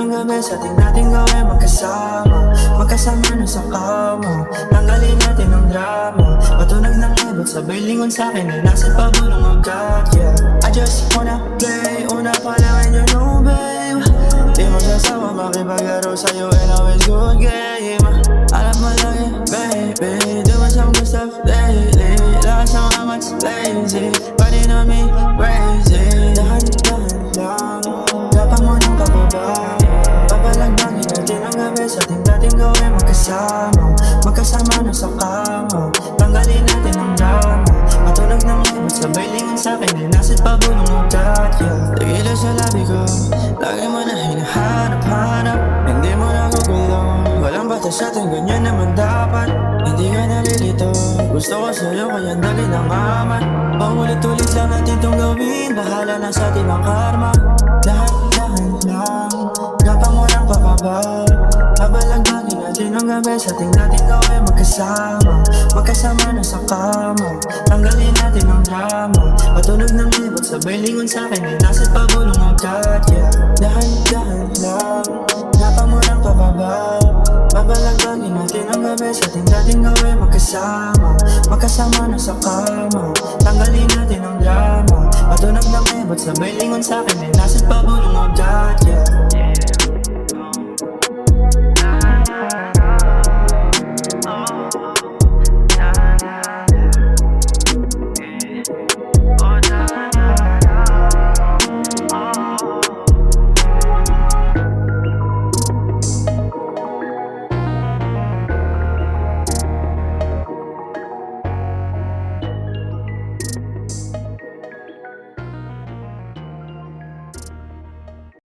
ng gabi sa ating nating gawin magkasama. Magkasama na sa kama, tanggalin natin ang drama. Patunog ng ibot, sabay lingon sa'kin ay nasa pabulong agad, yeah. I just wanna play, una pa lang and you know babe, di mo sasawa makipaglaro sa'yo and always good game. Alam mo lagi baby, doing some good stuff lately. Lakas ng amat's lazy, pwede na me crazy. Dahan-dahan lang, dapat mo nang pababa. Papalagbagin natin ang gabi sa ating dating gawin magkasama. Magkasama na sa kama, tanggalin natin ang drama. Matunog ng ibot, sabay lingon sa'kin ay nasit pabulong agad, yeah. Tagila sa labi ko, lagi mo na hinahanap-hanap. Hindi mo na gugulo, walang batas sa'tin, ganyan naman dapat. Hindi ka nalilito, gusto ko sa'yo kaya dali ng amat. Paulit-ulit lang natin tong gawin, bahala na sa'tin ang karma. Dahan-dahan lang, dapat mo nang pababa. Babalagbagin natin ang gabi sa ating dating gawin magkasama. Magkasama na sa kama, tanggalin natin ang drama. Patunog ng ibot, sabay lingon sa'kin ay nasit pabulong agad, yeah. Dahan-dahan lang, dapat mo nang pababa. Babalagbagin natin ang gabi sa ating dating gawin magkasama. Magkasama na sa kama, tanggalin natin ang drama. Patunog ng ibot, sabay lingon sa'kin ay nasit pabulong agad, yeah.